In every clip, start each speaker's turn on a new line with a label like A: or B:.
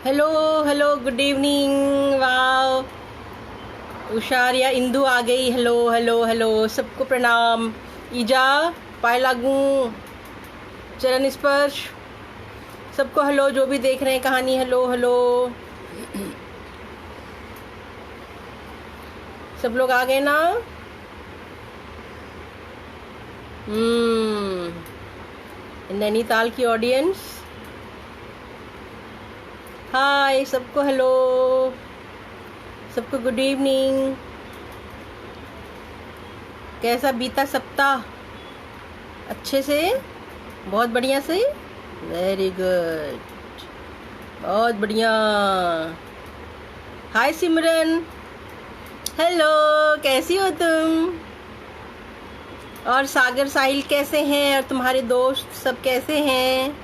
A: Hello hello good evening. Wow, उषारिया इंदू आ गई। हेलो हेलो हेलो, सबको प्रणाम। ईजा, पाए लागू, चरण स्पर्श, सबको हेलो। जो भी देख रहे हैं कहानी, हेलो हेलो। सब लोग आ गए ना? नैनीताल की ऑडियंस, हाय सबको हेलो, सबको गुड इवनिंग। कैसा बीता सप्ताह? अच्छे से, बहुत बढ़िया से, वेरी गुड, बहुत बढ़िया। हाय सिमरन, हेलो, कैसी हो तुम? और सागर साहिल कैसे हैं? और तुम्हारे दोस्त सब कैसे हैं?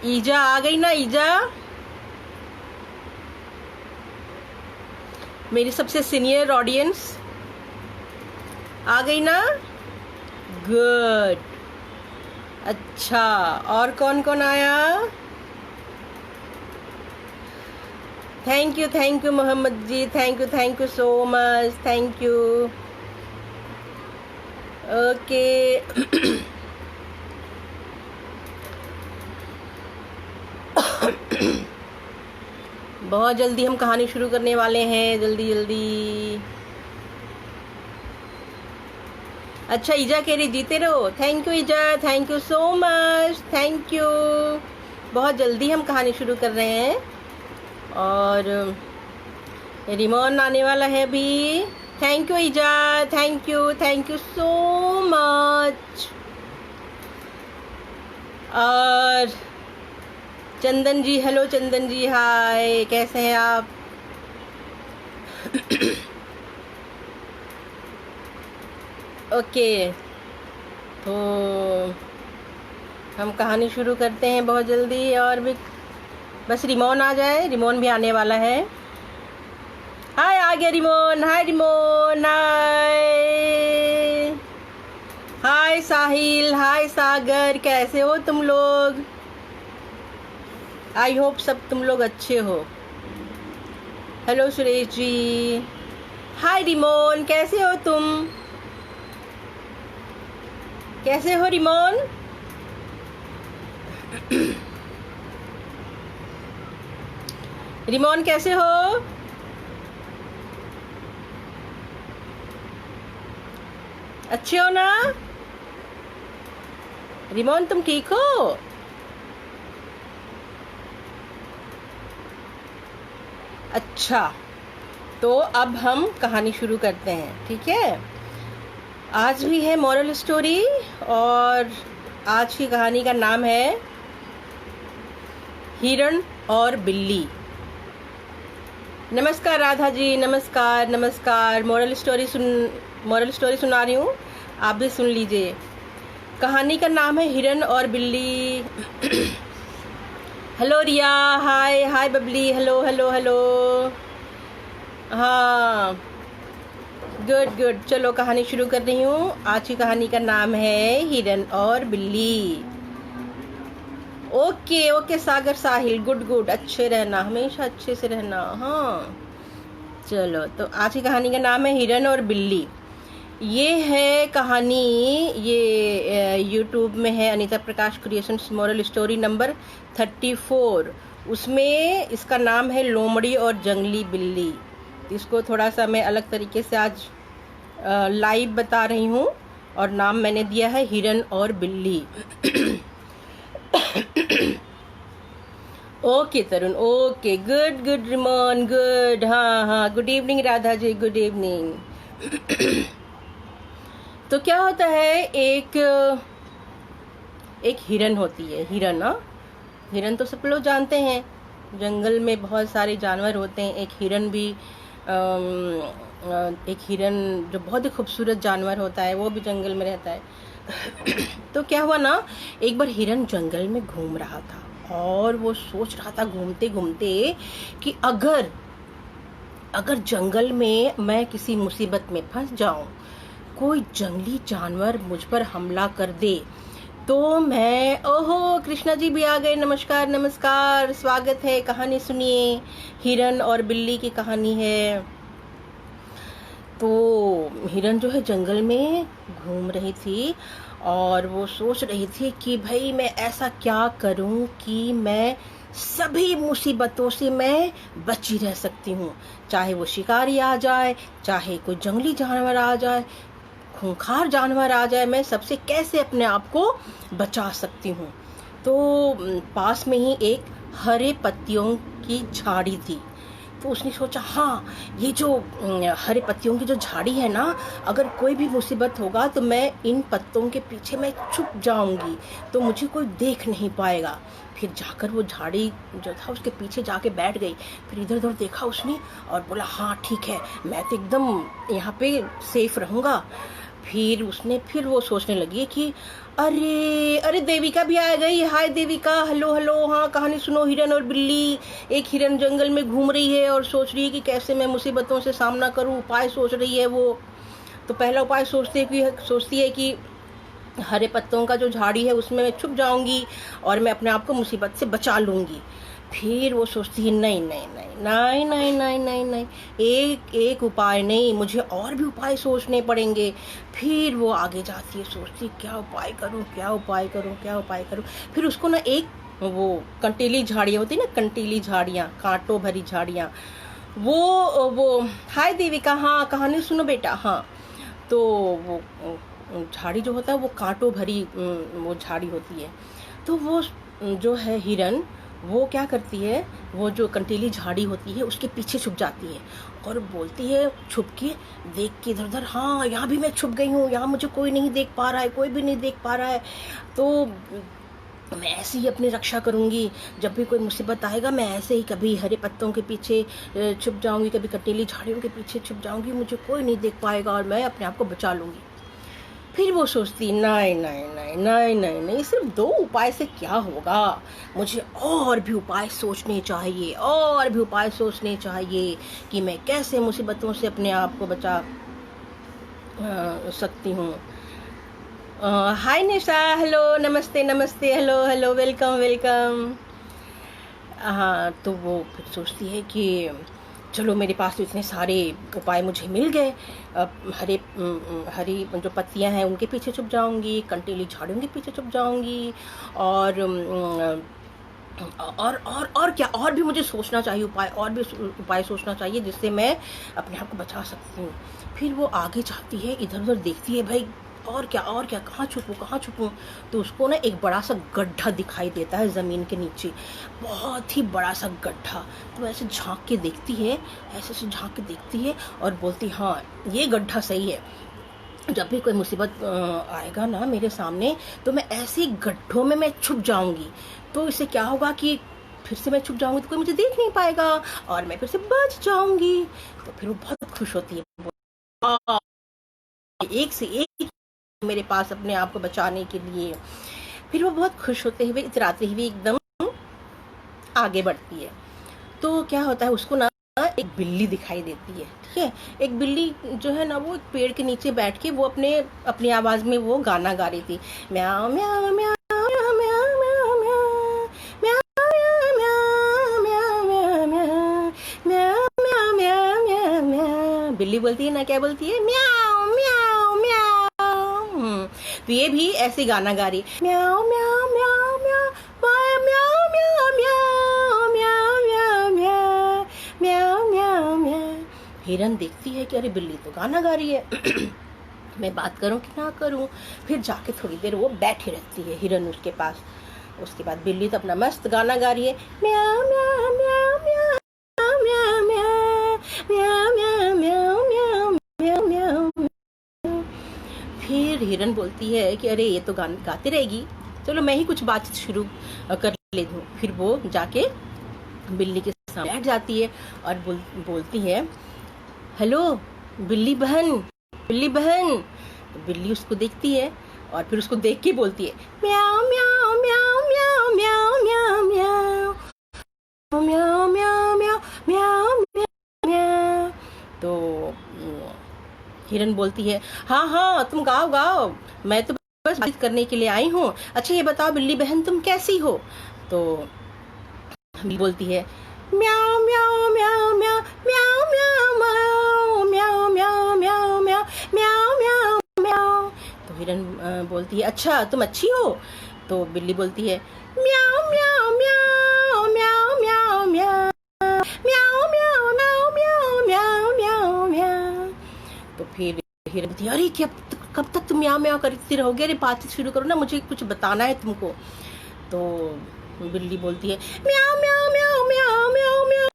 A: ईजा आ गई ना? ईजा मेरी सबसे सीनियर ऑडियंस आ गई ना? गुड, अच्छा। और कौन कौन आया? Thank you Mohammed ji, thank you so much, thank you. Okay. बहुत जल्दी हम कहानी शुरू करने वाले हैं, जल्दी जल्दी। अच्छा, ईजा कह रही जीते रहो। थैंक यू ईजा, thank you so much, thank you. बहुत जल्दी हम कहानी शुरू कर रहे हैं और रिमोन आने वाला है अभी। थैंक यू ईजा, थैंक यू सो मच। और चंदन जी, हेलो चंदन जी, हाय, कैसे हैं आप? ओके, तो हम कहानी शुरू करते हैं बहुत जल्दी। और भी बस रिमोन आ जाए, रिमोन भी आने वाला है। हाय, आ गया रिमोन। हाय रिमोन, हाय। हाय साहिल, हाय सागर, कैसे हो तुम लोग? आई होप सब तुम लोग अच्छे हो। हेलो सुरेश जी, हाय रिमोन, कैसे हो तुम? कैसे हो रिमोन? रिमोन कैसे हो? अच्छे हो ना? रिमोन तुम ठीक हो? अच्छा, तो अब हम कहानी शुरू करते हैं, ठीक है? आज भी है मॉरल स्टोरी और आज की कहानी का नाम है हिरण और बिल्ली। नमस्कार राधा जी, नमस्कार नमस्कार। मॉरल स्टोरी सुना रही हूँ, आप भी सुन लीजिए। कहानी का नाम है हिरण और बिल्ली। हेलो रिया, हाय हाय बबली, हेलो हेलो हेलो। हाँ, गुड गुड। चलो कहानी शुरू कर रही हूँ। आज की कहानी का नाम है हिरण और बिल्ली। ओके ओके सागर साहिल, गुड गुड, अच्छे रहना, हमेशा अच्छे से रहना। हाँ, चलो, तो आज की कहानी का नाम है हिरण और बिल्ली। ये है कहानी, ये यूट्यूब में है, अनीता प्रकाश क्रिएशंस, मॉरल स्टोरी नंबर 34। उसमें इसका नाम है लोमड़ी और जंगली बिल्ली। इसको थोड़ा सा मैं अलग तरीके से आज लाइव बता रही हूँ और नाम मैंने दिया है हिरण और बिल्ली। ओके तरुण, ओके, गुड गुड रिमोन, गुड। हाँ हाँ, good evening Radha ji, good evening. तो क्या होता है, एक हिरन होती है। हिरन, हाँ, हिरन तो सब लोग जानते हैं। जंगल में बहुत सारे जानवर होते हैं। एक हिरन भी एक हिरन जो बहुत ही खूबसूरत जानवर होता है, वो भी जंगल में रहता है। तो क्या हुआ ना, एक बार हिरन जंगल में घूम रहा था और वो सोच रहा था घूमते घूमते कि अगर जंगल में मैं किसी मुसीबत में फंस जाऊं, कोई जंगली जानवर मुझ पर हमला कर दे, तो मैं, ओहो कृष्णा जी भी आ गए, नमस्कार नमस्कार, स्वागत है। कहानी सुनिए, हिरन और बिल्ली की कहानी है। तो हिरन जो है जंगल में घूम रही थी और वो सोच रही थी कि भाई मैं ऐसा क्या करूं कि मैं सभी मुसीबतों से मैं बची रह सकती हूँ। चाहे वो शिकारी आ जाए, चाहे कोई जंगली जानवर आ जाए, खूंखार जानवर आ जाए, मैं सबसे कैसे अपने आप को बचा सकती हूँ। तो पास में ही एक हरे पत्तियों की झाड़ी थी। तो उसने सोचा, हाँ ये जो हरे पत्तियों की जो झाड़ी है ना, अगर कोई भी मुसीबत होगा तो मैं इन पत्तों के पीछे मैं छुप जाऊंगी, तो मुझे कोई देख नहीं पाएगा। फिर जाकर वो झाड़ी जो था उसके पीछे जाके बैठ गई। फिर इधर उधर देखा उसने और बोला, हाँ ठीक है, मैं तो एकदम यहाँ पे सेफ रहूँगा। फिर वो सोचने लगी कि अरे अरे देविका भी आ गई। हाय देविका, हेलो हेलो। हाँ कहानी सुनो, हिरन और बिल्ली। एक हिरन जंगल में घूम रही है और सोच रही है कि कैसे मैं मुसीबतों से सामना करूं, उपाय सोच रही है वो। तो पहला उपाय सोचती है कि हरे पत्तों का जो झाड़ी है उसमें मैं छुप जाऊंगी और मैं अपने आप को मुसीबत से बचा लूंगी। फिर वो सोचती है, नहीं नहीं नहीं नहीं नहीं नहीं नहीं नहीं, एक एक उपाय नहीं, मुझे और भी उपाय सोचने पड़ेंगे। फिर वो आगे जाती है, सोचती क्या उपाय करूं, क्या उपाय करूं, क्या उपाय करूं। फिर उसको ना एक वो कंटीली झाड़ियाँ होती ना, कंटीली झाड़ियाँ, कांटों भरी झाड़ियाँ, वो हाय देविका, हाँ कहानी सुनो बेटा। हाँ तो वो झाड़ी जो होता है वो कांटों भरी वो झाड़ी होती है। तो वो जो है हिरन, वो क्या करती है, वो जो कंटीली झाड़ी होती है उसके पीछे छुप जाती है और बोलती है छुप के, देख के इधर उधर, हाँ यहाँ भी मैं छुप गई हूँ, यहाँ मुझे कोई नहीं देख पा रहा है, कोई भी नहीं देख पा रहा है। तो मैं ऐसे ही अपनी रक्षा करूंगी, जब भी कोई मुसीबत आएगा मैं ऐसे ही कभी हरे पत्तों के पीछे छुप जाऊंगी, कभी कंटीली झाड़ियों के पीछे छुप जाऊंगी, मुझे कोई नहीं देख पाएगा और मैं अपने आप को बचा लूंगी। फिर वो सोचती, नहीं नहीं नहीं नहीं नहीं नहीं, सिर्फ 2 उपाय से क्या होगा, मुझे और भी उपाय सोचने चाहिए, और भी उपाय सोचने चाहिए कि मैं कैसे मुसीबतों से अपने आप को बचा सकती हूँ। हाय निशा, हेलो, नमस्ते नमस्ते, हेलो हेलो, वेलकम वेलकम। हाँ तो वो फिर सोचती है कि चलो मेरे पास तो इतने सारे उपाय मुझे मिल गए। अब हरी जो पत्तियां हैं उनके पीछे छुप जाऊंगी, कंटीली झाड़ियों के पीछे छुप जाऊंगी, और और क्या, और भी मुझे सोचना चाहिए उपाय, और भी उपाय सोचना चाहिए जिससे मैं अपने आप को बचा सकती हूँ। फिर वो आगे जाती है, इधर उधर देखती है, भाई और क्या, कहाँ छुपूं कहाँ छुपूं। तो उसको ना एक बड़ा सा गड्ढा दिखाई देता है ज़मीन के नीचे, बहुत ही बड़ा सा गड्ढा। तो ऐसे झांक के देखती है, ऐसे झांक के देखती है और बोलती, हाँ ये गड्ढा सही है, जब भी कोई मुसीबत आएगा ना मेरे सामने, तो मैं ऐसे गड्ढों में मैं छुप जाऊंगी। तो इससे क्या होगा कि फिर से मैं छुप जाऊंगी तो कोई मुझे देख नहीं पाएगा और मैं फिर से बच जाऊंगी। तो फिर वो बहुत खुश होती है, एक से एक मेरे पास अपने आप को बचाने के लिए। फिर वो बहुत खुश होते हुए, इतराते हुए एकदम आगे बढ़ती है। तो क्या होता है, उसको ना एक बिल्ली दिखाई देती है। ठीक है, एक बिल्ली जो है ना, वो एक पेड़ के नीचे बैठ के वो अपनी आवाज में वो गाना गा रही थी, म्याऊ म्याऊ म्याऊ म्याऊ म्याऊ म्याऊ म्याऊ म्याऊ म्याऊ। बिल्ली बोलती है ना, क्या बोलती है, म्याऊ म्याऊ म्याऊ। तो ये भी ऐसे गाना गा रही है, म्याऊ म्याऊ म्याऊ म्याऊ म्याऊ म्याऊ म्याऊ म्याऊ म्याऊ म्याऊ म्याऊ म्याऊ। हिरन देखती है कि अरे बिल्ली तो गाना गा रही है, मैं बात करूं कि ना करूं। फिर जाके थोड़ी देर वो बैठी रहती है हिरन उसके पास। उसके बाद बिल्ली तो अपना मस्त गाना गा रही है, म्याऊ म्याऊ म्याऊ म्याऊ म्याऊ म्याऊ म्याऊ म्याऊ म्याऊ म्याऊ। फिर हिरन बोलती है कि अरे ये तो गाती रहेगी, चलो मैं ही कुछ बातचीत शुरू कर लेती हूँ। फिर वो जाके बिल्ली के सामने बैठ जाती है और बोलती है, हेलो बिल्ली बहन, बिल्ली बहन। तो बिल्ली उसको देखती है और फिर उसको देख के बोलती है, म्याऊ म्याऊ म्याऊ म्याऊ म्याऊ म्याऊ म्याऊ म्याऊ म्याऊ म्याऊ म्याऊ म्याऊ। तो हिरन बोलती है, हाँ हाँ तुम गाओ गाओ, मैं तो बस पास बात करने के लिए आई हूँ। अच्छा ये बताओ बिल्ली बहन तुम कैसी हो? तो बिल्ली बोलती है म्याऊ म्याऊ म्याऊ म्याऊ म्याऊ म्याऊ म्याऊ म्याऊ म्याऊ म्याऊ म्याऊ म्याऊ म्याऊ। तो हिरन बोलती है अच्छा तुम अच्छी हो? तो बिल्ली बोलती है म्याऊ म्याऊ म्याऊ म्याऊ म्याऊ म्याऊ म्याऊ म्याऊ म्याऊ म्याऊ म्याऊ म्याऊ। तो फिर हिरन बोलती है अरे क्या कब तक तुम म्याऊ म्याऊ करती रहोगे? अरे बातचीत शुरू करो ना, मुझे कुछ बताना है तुमको। तो बिल्ली बोलती है म्याऊ म्याऊ म्याऊ म्याऊ म्याऊ म्याऊ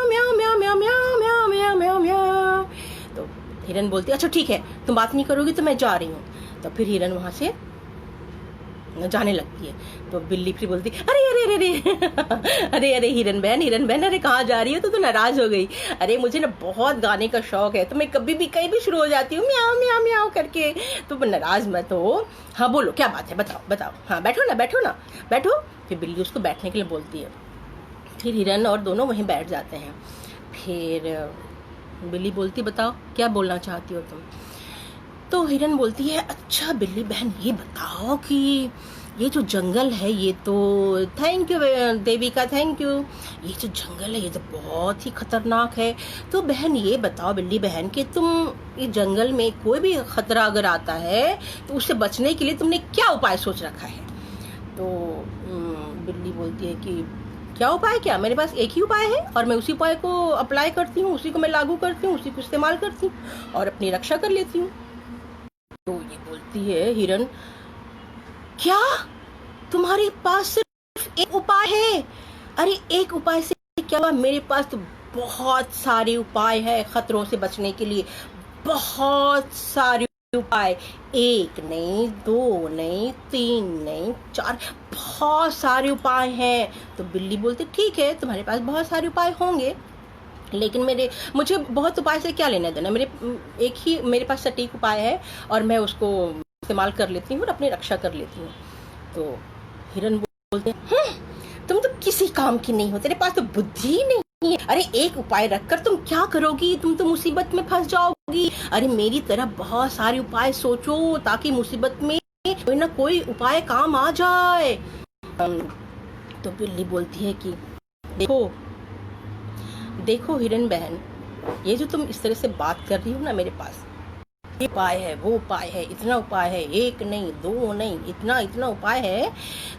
A: म्याऊ म्याऊ म्याऊ म्याऊ म्याऊ म्याऊ म्याऊ। तो हिरन बोलती है अच्छा ठीक है तुम बात नहीं करोगी तो मैं जा रही हूँ। तो फिर हिरन वहां से जाने लगती है। तो बिल्ली फिर बोलती अरे अरे अरे अरे अरे अरे हिरन बहन अरे कहाँ जा रही हो? तो नाराज हो गई। अरे मुझे ना बहुत गाने का शौक है, तो मैं कभी भी कहीं भी शुरू हो जाती हूँ म्याऊ म्याऊ म्याऊ करके, तो नाराज मत हो। हाँ बोलो क्या बात है, बताओ बताओ। हाँ बैठो ना बैठो। फिर बिल्ली उसको बैठने के लिए बोलती है। फिर हिरन और दोनों वहीं बैठ जाते हैं। फिर बिल्ली बोलती बताओ क्या बोलना चाहती हो तुम? तो हिरन बोलती है अच्छा बिल्ली बहन ये बताओ कि ये जो जंगल है ये तो thank you Devika thank you, ये जो जंगल है ये तो बहुत ही खतरनाक है। तो बहन ये बताओ बिल्ली बहन कि तुम ये जंगल में कोई भी खतरा अगर आता है तो उससे बचने के लिए तुमने क्या उपाय सोच रखा है? तो बिल्ली बोलती है कि क्या उपाय, क्या मेरे पास एक ही उपाय है और मैं उसी उपाय को अप्लाई करती हूँ, उसी को मैं लागू करती हूँ, उसी को इस्तेमाल करती हूँ और अपनी रक्षा कर लेती हूँ। तो ये बोलती है हिरन क्या तुम्हारे पास सिर्फ एक उपाय है? अरे एक उपाय से क्या हुआ, मेरे पास तो बहुत सारे उपाय है खतरों से बचने के लिए, बहुत सारे उपाय, एक नहीं दो नहीं तीन नहीं चार, बहुत सारे उपाय हैं। तो बिल्ली बोलती ठीक है तुम्हारे पास बहुत सारे उपाय होंगे लेकिन मुझे बहुत उपाय से क्या लेना देना, एक ही मेरे पास सटीक उपाय है और मैं उसको इस्तेमाल कर लेती हूँ और अपनी रक्षा कर लेती हूँ। तो हिरन बोलते हैं तुम तो किसी काम की नहीं हो, तेरे पास तो बुद्धि ही नहीं है। अरे एक उपाय रखकर तुम क्या करोगी, तुम तो मुसीबत में फंस जाओगी। अरे मेरी तरह बहुत सारे उपाय सोचो ताकि मुसीबत में कोई ना कोई उपाय काम आ जाए। तो बिल्ली बोलती है कि देखो हिरन बहन, ये जो तुम इस तरह से बात कर रही हो ना, मेरे पास ये उपाय है वो उपाय है, इतना उपाय है, एक नहीं दो नहीं इतना उपाय है,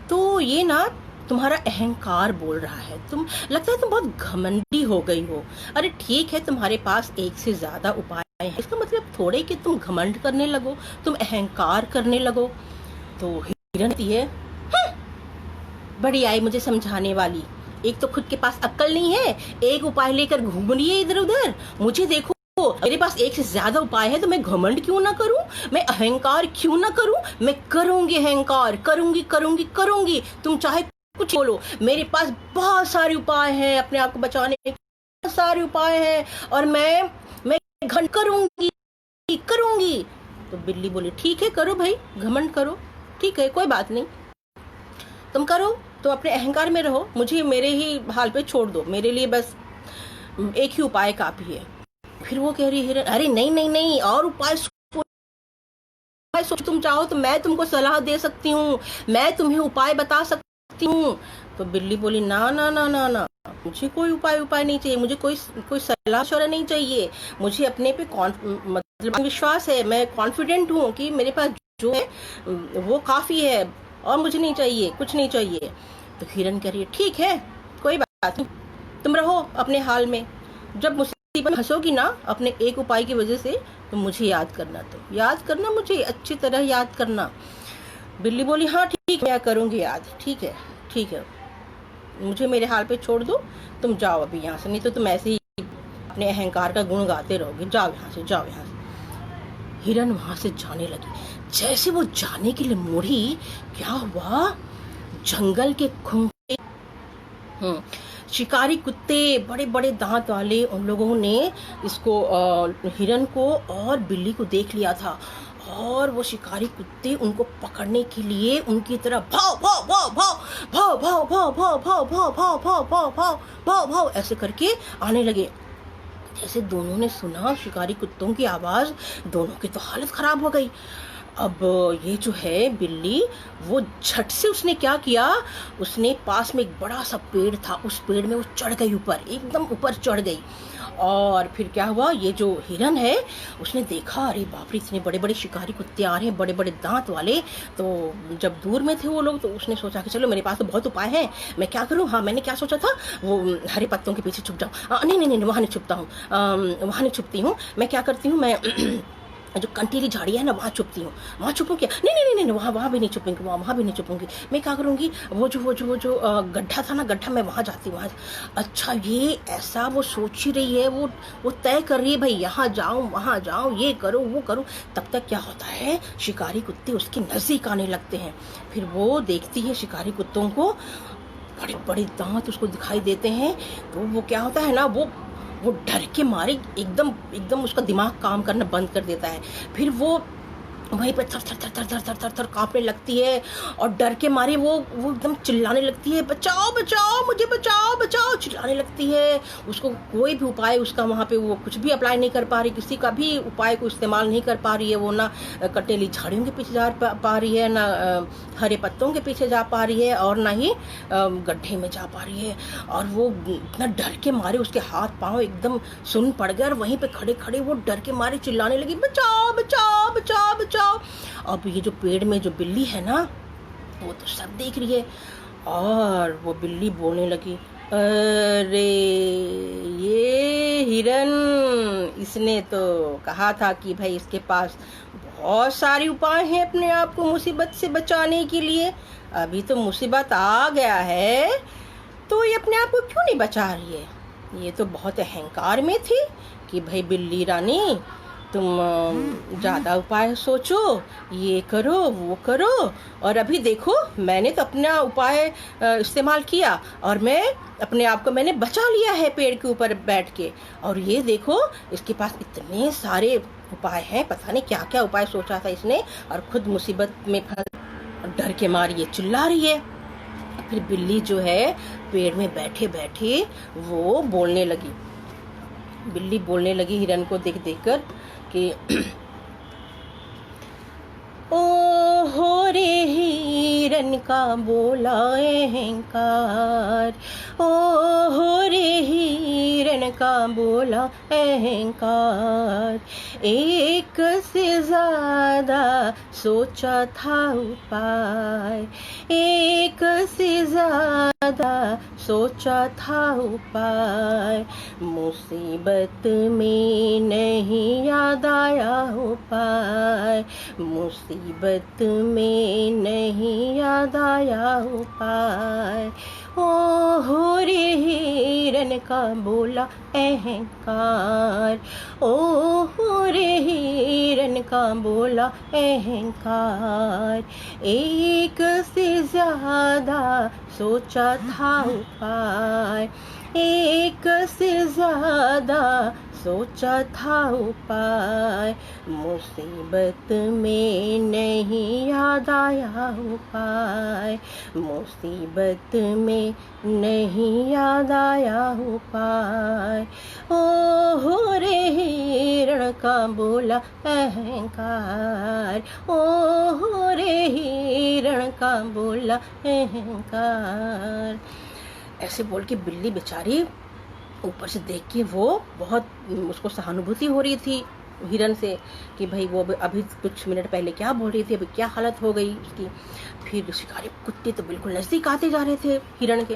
A: तो ये ना तुम्हारा अहंकार बोल रहा है। तुम लगता है तुम बहुत घमंडी हो गई हो। अरे ठीक है तुम्हारे पास एक से ज्यादा उपाय है, इसका मतलब थोड़े कि तुम घमंड करने लगो, तुम अहंकार करने लगो। तो हिरन है बड़ी आई मुझे समझाने वाली, एक तो खुद के पास अक्ल नहीं है, एक उपाय लेकर घूम रही है इधर उधर। मुझे देखो मेरे पास एक से ज्यादा उपाय है तो मैं घमंड क्यों ना करूं, मैं अहंकार क्यों ना करूं, मैं करूंगी अहंकार, करूंगी। तुम चाहे कुछ बोलो, मेरे पास बहुत सारे उपाय हैं अपने आप को बचाने के, बहुत सारे उपाय हैं और मैं घमंड करूंगी। तो बिल्ली बोली ठीक है करो भाई, घमंड करो, ठीक है कोई बात नहीं, तुम करो, तो अपने अहंकार में रहो, मुझे मेरे ही हाल पे छोड़ दो, मेरे लिए बस एक ही उपाय काफी है। फिर वो कह रही हिरन अरे नहीं और उपाय सोच, तुम चाहो तो मैं तुमको सलाह दे सकती हूँ, मैं तुम्हें उपाय बता सकती हूँ। तो बिल्ली बोली ना मुझे कोई उपाय नहीं चाहिए, मुझे कोई सलाह मशवरा नहीं चाहिए, मुझे अपने पे मतलब विश्वास है, मैं कॉन्फिडेंट हूँ कि मेरे पास जो है वो काफी है और मुझे नहीं चाहिए, कुछ नहीं चाहिए। तो हिरन कह रही है ठीक है कोई बात नहीं, तुम रहो अपने हाल में, जब मुसीबत हंसोगी ना अपने एक उपाय की वजह से तो मुझे याद करना, मुझे अच्छी तरह याद करना। बिल्ली बोली हाँ ठीक है मैं करूँगी याद, ठीक है मुझे मेरे हाल पे छोड़ दो, तुम जाओ अभी यहाँ से, नहीं तो तुम ऐसे ही अपने अहंकार का गुण गाते रहोगे, जाओ यहाँ से। हिरन वहां से जाने लगी। जैसे वो जाने के लिए मुड़ी, क्या हुआ, जंगल के खूंटे शिकारी कुत्ते बड़े बड़े दांत वाले, उन लोगों ने इसको हिरन को और बिल्ली को देख लिया था और वो शिकारी कुत्ते उनको पकड़ने के लिए उनकी तरफ भाव ऐसे करके आने लगे। जैसे दोनों ने सुना शिकारी कुत्तों की आवाज, दोनों की तो हालत खराब हो गई। अब ये जो है बिल्ली, वो झट से उसने क्या किया, उसने पास में एक बड़ा सा पेड़ था, उस पेड़ में वो चढ़ गई, ऊपर एकदम ऊपर चढ़ गई। और फिर क्या हुआ, ये जो हिरन है उसने देखा, अरे बाप रे इतने बड़े बड़े शिकारी कुत्ते आ रहे हैं, बड़े बड़े दांत वाले। तो जब दूर में थे वो लोग, तो उसने सोचा कि चलो मेरे पास तो बहुत उपाय हैं, मैं क्या करूँ। हाँ, मैंने क्या सोचा था, वो हरे पत्तों के पीछे छुप जाऊँ। नहीं नहीं नहीं, वहाँ नहीं छुपता हूँ, वहाँ नहीं छुपती हूँ। मैं क्या करती हूँ, मैं जो कंटीली झाड़ी है ना, वहाँ छुपती हूँ। वहाँ छुपूँ क्या, नहीं नहीं नहीं नहीं, वहाँ भी नहीं छुपूंगी, वहाँ भी नहीं छुपूंगी। मैं क्या करूँगी, वो जो गड्ढा था ना, गड्ढा, मैं वहाँ जाती हूँ, वहाँ। अच्छा, ये ऐसा वो सोच ही रही है, वो तय कर रही है, भाई यहाँ जाऊँ वहाँ जाऊँ, ये करूँ वो करूँ। तब तक क्या होता है, शिकारी कुत्ते उसके नज़दीक आने लगते हैं। फिर वो देखती है शिकारी कुत्तों को, बड़े बड़े दांत उसको दिखाई देते हैं। तो वो क्या होता है ना, वो डर के मारे एकदम एकदम उसका दिमाग काम करना बंद कर देता है। फिर वो वहीं पे थर थर थर थर थर थर थर थर कांपने लगती है, और डर के मारे वो एकदम चिल्लाने लगती है, बचाओ बचाओ मुझे, बचाओ बचाओ, चिल्लाने लगती है। उसको कोई भी उपाय उसका वहाँ पे वो कुछ भी अप्लाई नहीं कर पा रही, किसी का भी उपाय को इस्तेमाल नहीं कर पा रही है। वो ना कटेली झाड़ियों के पीछे जा पा रही है, ना हरे पत्तों के पीछे जा पा रही है, और ना ही गड्ढे में जा पा रही है। और वो इतना डर के मारे उसके हाथ पाँव एकदम सुन्न पड़ गए, और वहीं पे खड़े खड़े वो डर के मारे चिल्लाने लगी, बचाओ बचाओ बचाओ बचाओ। अब ये जो पेड़ में जो बिल्ली है ना, वो तो सब देख रही है, और वो बिल्ली बोलने लगी, अरे ये हिरन, इसने तो कहा था कि भाई इसके पास बहुत सारे उपाय हैं अपने आप को मुसीबत से बचाने के लिए। अभी तो मुसीबत आ गया है, तो ये अपने आप को क्यों नहीं बचा रही है। ये तो बहुत अहंकार में थी कि भाई बिल्ली रानी, तुम ज़्यादा उपाय सोचो, ये करो वो करो, और अभी देखो मैंने तो अपना उपाय इस्तेमाल किया, और मैं अपने आप को मैंने बचा लिया है पेड़ के ऊपर बैठ के। और ये देखो इसके पास इतने सारे उपाय हैं, पता नहीं क्या क्या उपाय सोचा था इसने, और खुद मुसीबत में डर के मारे ये चिल्ला रही है। फिर बिल्ली जो है पेड़ में बैठे बैठे वो बोलने लगी, बिल्ली बोलने लगी हिरन को देख देख कर कि ओ हो रे हिरन का बोला अहंकार, ओ हो रे हिरन का बोला अहंकार, एक से ज्यादा सोचा था उपाय, एक से ज्यादा सोचा था उपाय, मुसीबत में नहीं याद आया उपाय, मुसीबत में नहीं याद आया उपाय, ओ हो रे हिरन का बोला अहंकार, ओ हो रे हिरन का बोला अहंकार, एक से ज्यादा सोचा था उपाय, एक से ज्यादा सोचा था उपाय, मुसीबत में नहीं याद आया उपाय, मुसीबत में नहीं याद आया उपाय, ओ हो रे हिरण का बोला अहंकार, ओ हो रे हिरण का बोला अहंकार। ऐसे बोल के बिल्ली बेचारी ऊपर से देख के वो बहुत, उसको सहानुभूति हो रही थी हिरन से कि भाई वो अभी कुछ मिनट पहले क्या बोल रही थी, अभी क्या हालत हो गई उसकी। फिर शिकारी कुत्ते तो बिल्कुल नज़दीक आते जा रहे थे हिरन के।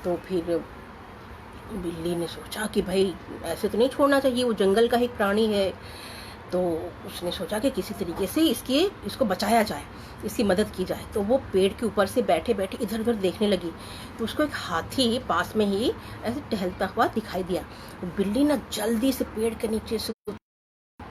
A: तो फिर बिल्ली ने सोचा कि भाई ऐसे तो नहीं छोड़ना चाहिए, वो जंगल का ही प्राणी है। तो उसने सोचा कि किसी तरीके से इसको बचाया जाए, इसकी मदद की जाए। तो वो पेड़ के ऊपर से बैठे बैठे इधर उधर देखने लगी, तो उसको एक हाथी पास में ही ऐसे टहलता हुआ दिखाई दिया। बिल्ली ना जल्दी से पेड़ के नीचे से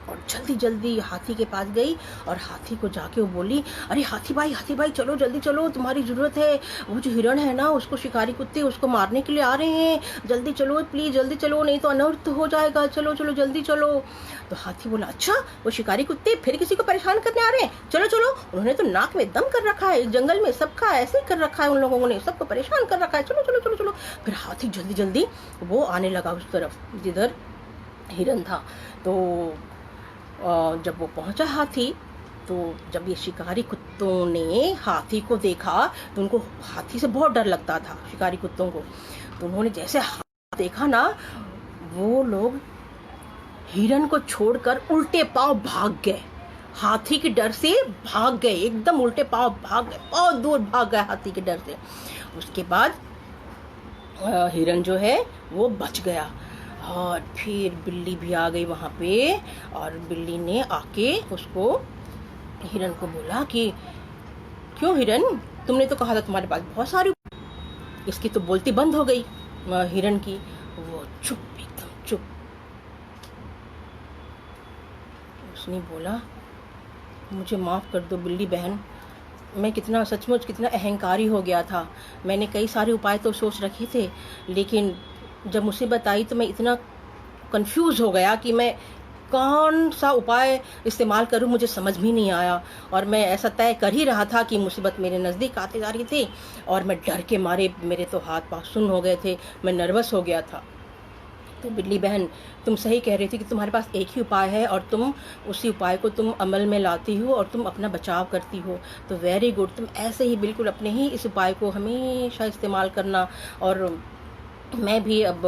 A: और जल्दी जल्दी हाथी के पास गई, और हाथी को जाके वो बोली, अरे हाथी भाई चलो जल्दी चलो, तुम्हारी ज़रूरत है, वो जो हिरण है ना उसको शिकारी कुत्ते उसको मारने के लिए आ रहे हैं, जल्दी चलो प्लीज़ जल्दी चलो, नहीं तो अनर्थ हो जाएगा, चलो चलो जल्दी चलो। तो हाथी बोला, अच्छा वो शिकारी कुत्ते फिर किसी को परेशान करने आ रहे हैं, चलो चलो, उन्होंने तो नाक में दम कर रखा है, जंगल में सबका ऐसे ही कर रखा है, उन लोगों ने सबको परेशान कर रखा है, चलो चलो चलो चलो। फिर हाथी जल्दी जल्दी वो आने लगा उस तरफ जिधर हिरन था। तो जब वो पहुंचा हाथी, तो जब ये शिकारी कुत्तों ने हाथी को देखा तो उनको हाथी से बहुत डर लगता था, शिकारी कुत्तों को। तो उन्होंने जैसे हाथी देखा ना, वो लोग हिरन को छोड़कर उल्टे पांव भाग गए। हाथी के डर से भाग गए, एकदम उल्टे पांव भाग गए, बहुत दूर भाग गए हाथी के डर से। उसके बाद हिरन जो है वो बच गया। और फिर बिल्ली भी आ गई वहाँ पे, और बिल्ली ने आके उसको, हिरन को बोला कि क्यों हिरन, तुमने तो कहा था तुम्हारे पास बहुत सारी। इसकी तो बोलती बंद हो गई हिरन की, वो चुप, एकदम चुप। उसने बोला मुझे माफ़ कर दो बिल्ली बहन, मैं कितना सचमुच कितना अहंकारी हो गया था। मैंने कई सारे उपाय तो सोच रखे थे, लेकिन जब मुसीबत आई तो मैं इतना कंफ्यूज हो गया कि मैं कौन सा उपाय इस्तेमाल करूं, मुझे समझ भी नहीं आया। और मैं ऐसा तय कर ही रहा था कि मुसीबत मेरे नज़दीक आती जा रही थी, और मैं डर के मारे मेरे तो हाथ पाँव सुन्न हो गए थे, मैं नर्वस हो गया था। तो बिल्ली बहन तुम सही कह रही थी कि तुम्हारे पास एक ही उपाय है और तुम उसी उपाय को तुम अमल में लाती हो और तुम अपना बचाव करती हो। तो वेरी गुड, तुम ऐसे ही बिल्कुल अपने ही इस उपाय को हमेशा इस्तेमाल करना। और मैं भी अब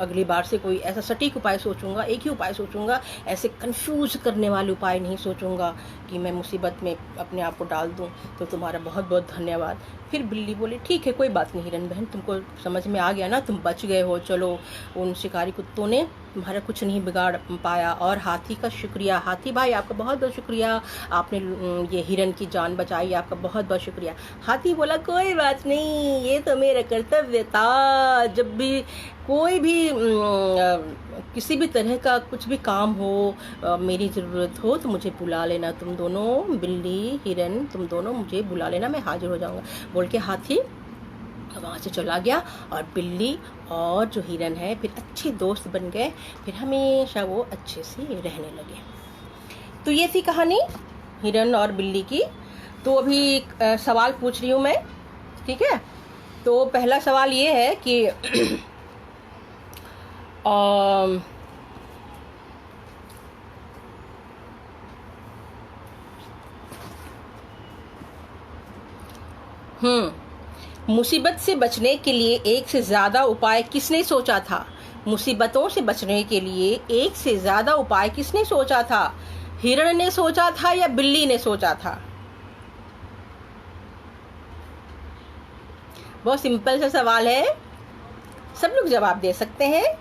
A: अगली बार से कोई ऐसा सटीक उपाय सोचूंगा, एक ही उपाय सोचूंगा, ऐसे कंफ्यूज करने वाले उपाय नहीं सोचूंगा कि मैं मुसीबत में अपने आप को डाल दूं। तो तुम्हारा बहुत बहुत धन्यवाद। फिर बिल्ली बोली ठीक है कोई बात नहीं हिरन बहन, तुमको समझ में आ गया ना, तुम बच गए हो, चलो उन शिकारी कुत्तों ने तुम्हारा कुछ नहीं बिगाड़ पाया। और हाथी का शुक्रिया, हाथी भाई आपका बहुत बहुत शुक्रिया, आपने ये हिरन की जान बचाई, आपका बहुत बहुत शुक्रिया। हाथी बोला कोई बात नहीं, ये तो मेरा कर्तव्य था। जब भी कोई भी किसी भी तरह का कुछ भी काम हो, मेरी ज़रूरत हो तो मुझे बुला लेना, तुम दोनों बिल्ली हिरन तुम दोनों मुझे बुला लेना, मैं हाजिर हो जाऊंगा। बोल के हाथी वहाँ से चला गया, और बिल्ली और जो हिरन है फिर अच्छे दोस्त बन गए, फिर हमेशा वो अच्छे से रहने लगे। तो ये थी कहानी हिरन और बिल्ली की। तो अभी सवाल पूछ रही हूँ मैं, ठीक है। तो पहला सवाल ये है कि मुसीबत से बचने के लिए एक से ज़्यादा उपाय किसने सोचा था? मुसीबतों से बचने के लिए एक से ज़्यादा उपाय किसने सोचा था? हिरण ने सोचा था या बिल्ली ने सोचा था? बहुत सिंपल सा सवाल है, सब लोग जवाब दे सकते हैं।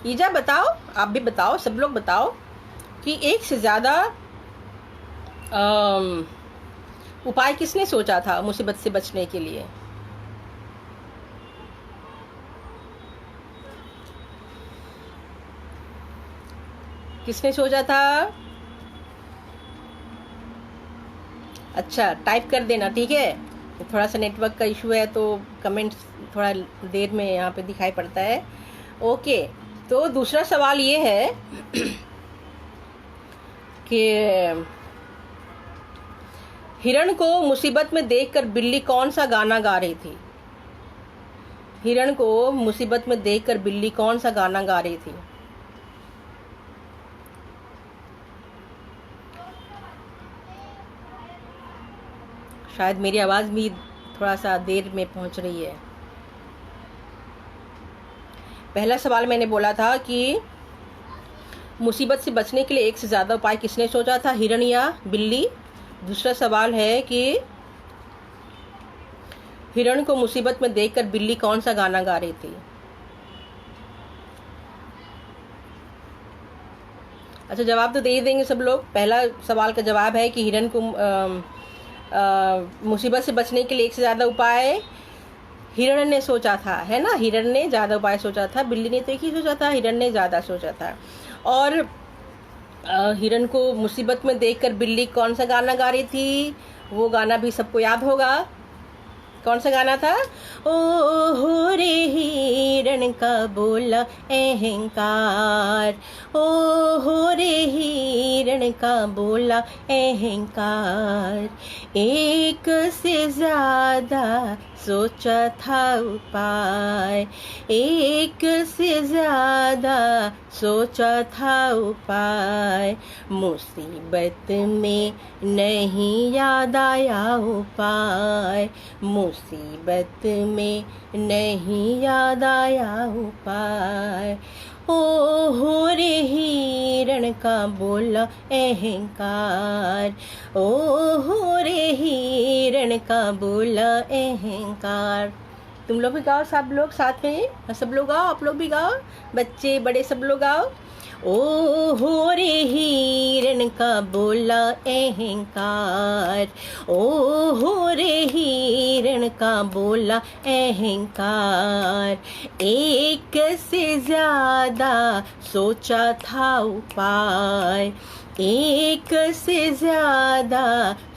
A: ईजा बताओ, आप भी बताओ, सब लोग बताओ कि एक से ज़्यादा उपाय किसने सोचा था मुसीबत से बचने के लिए? किसने सोचा था? अच्छा टाइप कर देना, ठीक है। थोड़ा सा नेटवर्क का इशू है तो कमेंट्स थोड़ा देर में यहाँ पे दिखाई पड़ता है। ओके, तो दूसरा सवाल ये है कि हिरण को मुसीबत में देखकर बिल्ली कौन सा गाना गा रही थी? हिरण को मुसीबत में देखकर बिल्ली कौन सा गाना गा रही थी? शायद मेरी आवाज़ भी थोड़ा सा देर में पहुंच रही है। पहला सवाल मैंने बोला था कि मुसीबत से बचने के लिए एक से ज़्यादा उपाय किसने सोचा था, हिरण या बिल्ली? दूसरा सवाल है कि हिरण को मुसीबत में देखकर बिल्ली कौन सा गाना गा रही थी? अच्छा जवाब तो दे ही देंगे सब लोग। पहला सवाल का जवाब है कि हिरण को मुसीबत से बचने के लिए एक से ज़्यादा उपाय हिरण ने सोचा था, है ना। हिरण ने ज़्यादा उपाय सोचा था, बिल्ली ने तो एक ही सोचा था, हिरण ने ज़्यादा सोचा था। और हिरण को मुसीबत में देखकर बिल्ली कौन सा गाना गा रही थी? वो गाना भी सबको याद होगा, कौन सा गाना था? ओ हो रे हिरण का बोला अहंकार, ओ हो रे हिरण का बोला अहंकार, एक से ज्यादा सोचा था उपाय, एक से ज्यादा सोचा था उपाय, मुसीबत में नहीं याद आया उपाय, मुसीबत में नहीं याद आया उपाय, ओ हो रे हिरण का बोला अहंकार, ओ हो रे हिरण का बोला अहंकार। तुम लोग भी गाओ, सब लोग साथ में, सब लोग गाओ, आप लोग भी गाओ, बच्चे बड़े सब लोग गाओ। ओ हो रे हिरण का बोला अहंकार, ओ हो रे हिरण का बोला अहंकार, एक से ज्यादा सोचा था उपाय, एक से ज्यादा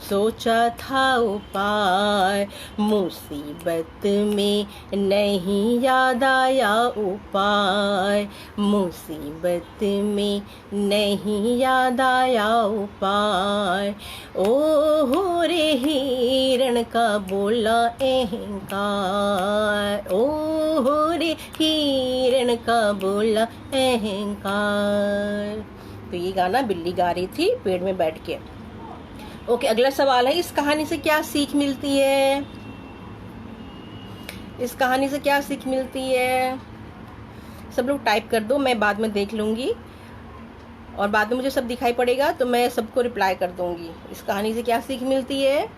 A: सोचा था उपाय, मुसीबत में नहीं याद आया उपाय, मुसीबत में नहीं याद आया उपाय, ओ हो रे हिरण का बोला अहंकार, ओ हो रे हिरण का बोला अहंकार। तो ये गाना बिल्ली गा रही थी पेड़ में बैठ के। ओके, अगला सवाल है, इस कहानी से क्या सीख मिलती है? इस कहानी से क्या सीख मिलती है? सब लोग टाइप कर दो, मैं बाद में देख लूंगी और बाद में मुझे सब दिखाई पड़ेगा तो मैं सबको रिप्लाई कर दूंगी। इस कहानी से क्या सीख मिलती है?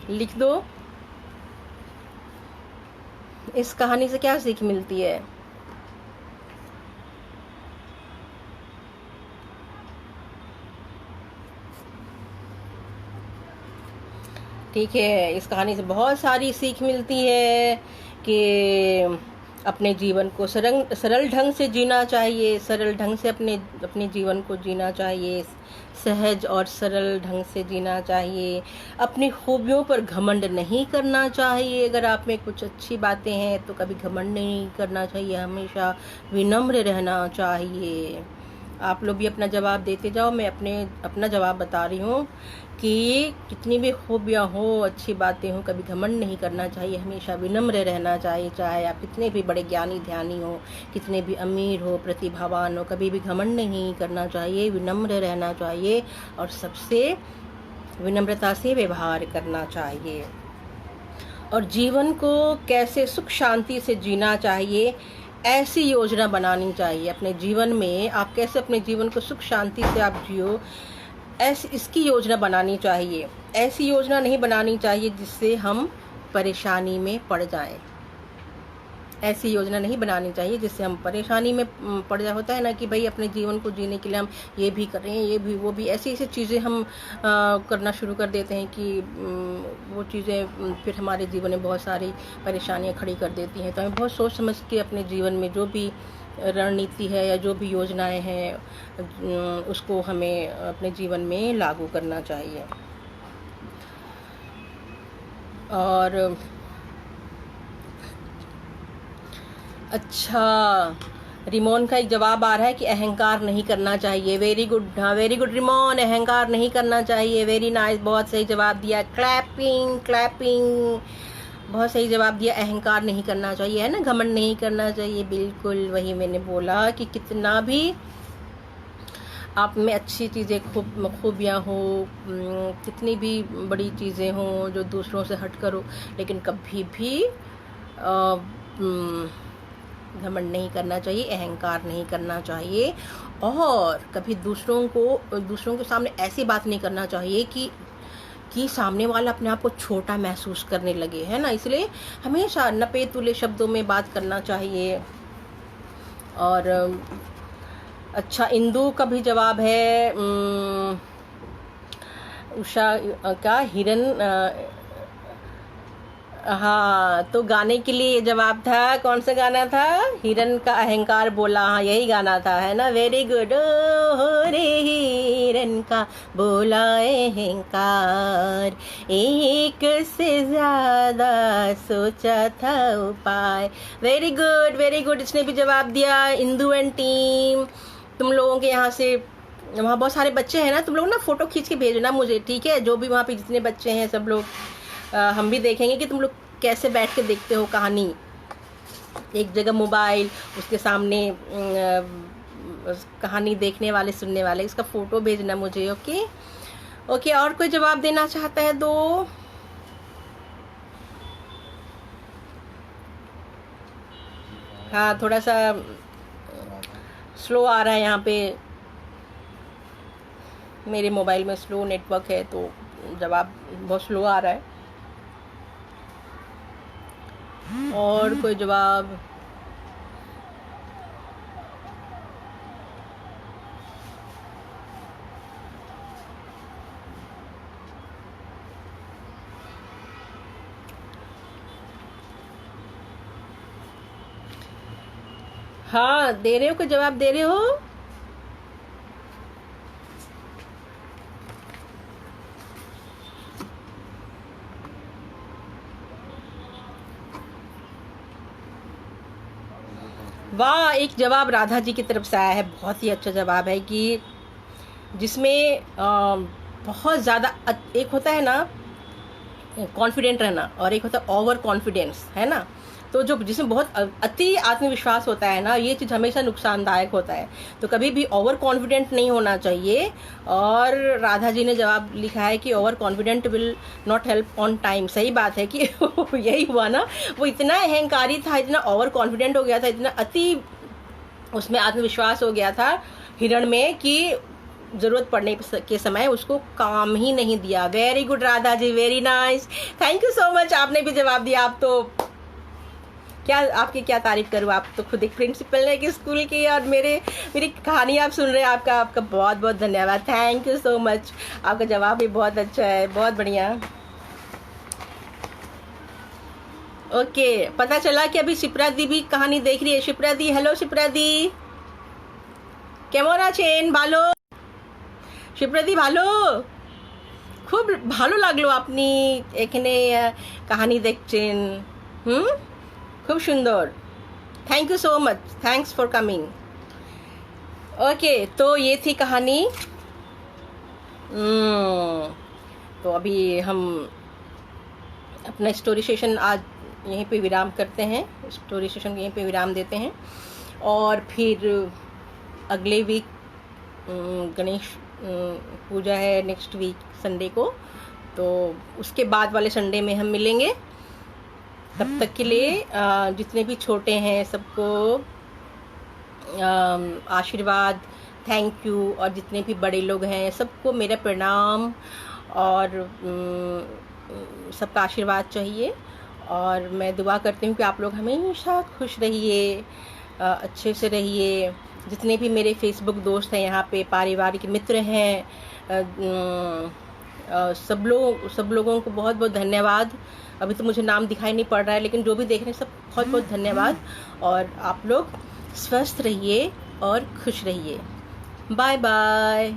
A: लिख दो, इस कहानी से क्या सीख मिलती है? ठीक है, इस कहानी से बहुत सारी सीख मिलती है कि अपने जीवन को सरल ढंग से जीना चाहिए, सरल ढंग से अपने जीवन को जीना चाहिए, सहज और सरल ढंग से जीना चाहिए, अपनी खूबियों पर घमंड नहीं करना चाहिए। अगर आप में कुछ अच्छी बातें हैं तो कभी घमंड नहीं करना चाहिए, हमेशा विनम्र रहना चाहिए। आप लोग भी अपना जवाब देते जाओ, मैं अपना जवाब बता रही हूँ कि कितनी भी खूबियाँ हो, अच्छी बातें हो, कभी घमंड नहीं करना चाहिए, हमेशा विनम्र रहना चाहिए। चाहे आप कितने भी बड़े ज्ञानी ध्यानी हो, कितने भी अमीर हो, प्रतिभावान हो, कभी भी घमंड नहीं करना चाहिए, विनम्र रहना चाहिए और सबसे विनम्रता से व्यवहार करना चाहिए। और जीवन को कैसे सुख शांति से जीना चाहिए, ऐसी योजना बनानी चाहिए। अपने जीवन में आप कैसे अपने जीवन को सुख शांति से आप जियो, ऐसी इसकी योजना बनानी चाहिए। ऐसी योजना नहीं बनानी चाहिए जिससे हम परेशानी में पड़ जाएं। ऐसी योजना नहीं बनानी चाहिए जिससे हम परेशानी में पड़ जाए। होता है ना कि भाई अपने जीवन को जीने के लिए हम ये भी कर रहे हैं, ये भी वो भी, ऐसी ऐसी चीज़ें हम करना शुरू कर देते हैं कि वो चीज़ें फिर हमारे जीवन में बहुत सारी परेशानियां खड़ी कर देती हैं। तो हमें बहुत सोच समझ के अपने जीवन में जो भी रणनीति है या जो भी योजनाएं हैं उसको हमें अपने जीवन में लागू करना चाहिए। और अच्छा, रिमोन का एक जवाब आ रहा है कि अहंकार नहीं करना चाहिए। वेरी गुड, हाँ वेरी गुड रिमोन, अहंकार नहीं करना चाहिए। वेरी नाइस, बहुत सही जवाब दिया, क्लैपिंग क्लैपिंग, बहुत सही जवाब दिया। अहंकार नहीं करना चाहिए, है ना, घमंड नहीं करना चाहिए, बिल्कुल वही मैंने बोला कि कितना भी आप में अच्छी चीज़ें खूबियाँ हो, कितनी भी बड़ी चीज़ें हों जो दूसरों से हट कर हो, लेकिन कभी भी घमंड नहीं करना चाहिए, अहंकार नहीं करना चाहिए। और कभी दूसरों के सामने ऐसी बात नहीं करना चाहिए कि सामने वाला अपने आप को छोटा महसूस करने लगे, है ना। इसलिए हमेशा नपे तुले शब्दों में बात करना चाहिए। और अच्छा, इंदु का भी जवाब है, उषा का हिरन, हाँ तो गाने के लिए जवाब था, कौन सा गाना था? हिरन का अहंकार बोला, हाँ यही गाना था, है ना। वेरी गुड, हो रे हिरन मन का बोला अहंकार, एक से ज्यादा सोचा था उपाय। वेरी गुड, इसने भी जवाब दिया। इंदु एंड टीम, तुम लोगों के यहाँ से, वहाँ बहुत सारे बच्चे हैं ना, तुम लोग ना फोटो खींच के भेजना मुझे, ठीक है? जो भी वहाँ पे जितने बच्चे हैं सब लोग, हम भी देखेंगे कि तुम लोग कैसे बैठ के देखते हो कहानी। एक जगह मोबाइल, उसके सामने कहानी देखने वाले, सुनने वाले, इसका फोटो भेजना मुझे। ओके, और कोई जवाब देना चाहता है दो? हाँ, थोड़ा सा स्लो आ रहा है यहाँ पे, मेरे मोबाइल में स्लो नेटवर्क है तो जवाब बहुत स्लो आ रहा है। और कोई जवाब? हाँ, दे रहे हो, कोई जवाब दे रहे हो? वाह, एक जवाब राधा जी की तरफ से आया है, बहुत ही अच्छा जवाब है कि जिसमें बहुत ज़्यादा, एक होता है ना कॉन्फिडेंट रहना और एक होता है ओवर कॉन्फिडेंस, है ना? तो जो जिसमें बहुत अति आत्मविश्वास होता है ना, ये चीज़ हमेशा नुकसानदायक होता है, तो कभी भी ओवर कॉन्फिडेंट नहीं होना चाहिए। और राधा जी ने जवाब लिखा है कि over confident will not help on time. सही बात है कि यही हुआ ना, वो इतना अहंकारी था, इतना ओवर कॉन्फिडेंट हो गया था, इतना अति उसमें आत्मविश्वास हो गया था हिरण में कि जरूरत पड़ने के समय उसको काम ही नहीं दिया। Very good Radha ji, very nice, thank you so much, आपने भी जवाब दिया। आप तो क्या, आपकी क्या तारीफ करूँ, आप तो खुद एक प्रिंसिपल है कि स्कूल की, और मेरी कहानी आप सुन रहे हैं। आपका बहुत बहुत धन्यवाद, थैंक यू सो मच। आपका जवाब भी बहुत अच्छा है, बहुत बढ़िया। ओके, पता चला कि अभी शिप्रा दी भी कहानी देख रही है। शिप्रा दी, हेलो शिप्रा दी, কেমন আছেন? ভালো শিপ্রা দি, ভালো, খুব ভালো লাগলো আপনি এখানে কাহিনী দেখছেন। খুব সুন্দর, thank you so much, thanks for coming. Okay, तो ये थी कहानी। तो अभी हम अपना स्टोरी सेशन आज यहीं पे विराम करते हैं, स्टोरी सेशन यहीं पे विराम देते हैं, और फिर अगले वीक गणेश पूजा है, नेक्स्ट वीक संडे को, तो उसके बाद वाले संडे में हम मिलेंगे। तब तक के लिए जितने भी छोटे हैं सबको आशीर्वाद, थैंक यू, और जितने भी बड़े लोग हैं सबको मेरा प्रणाम, और सबका आशीर्वाद चाहिए। और मैं दुआ करती हूँ कि आप लोग हमेशा खुश रहिए, अच्छे से रहिए। जितने भी मेरे फेसबुक दोस्त हैं, यहाँ पे पारिवारिक मित्र हैं, सब लोगों को बहुत बहुत धन्यवाद। अभी तो मुझे नाम दिखाई नहीं पड़ रहा है, लेकिन जो भी देख रहे हैं सब बहुत बहुत धन्यवाद। और आप लोग स्वस्थ रहिए और खुश रहिए। Bye bye.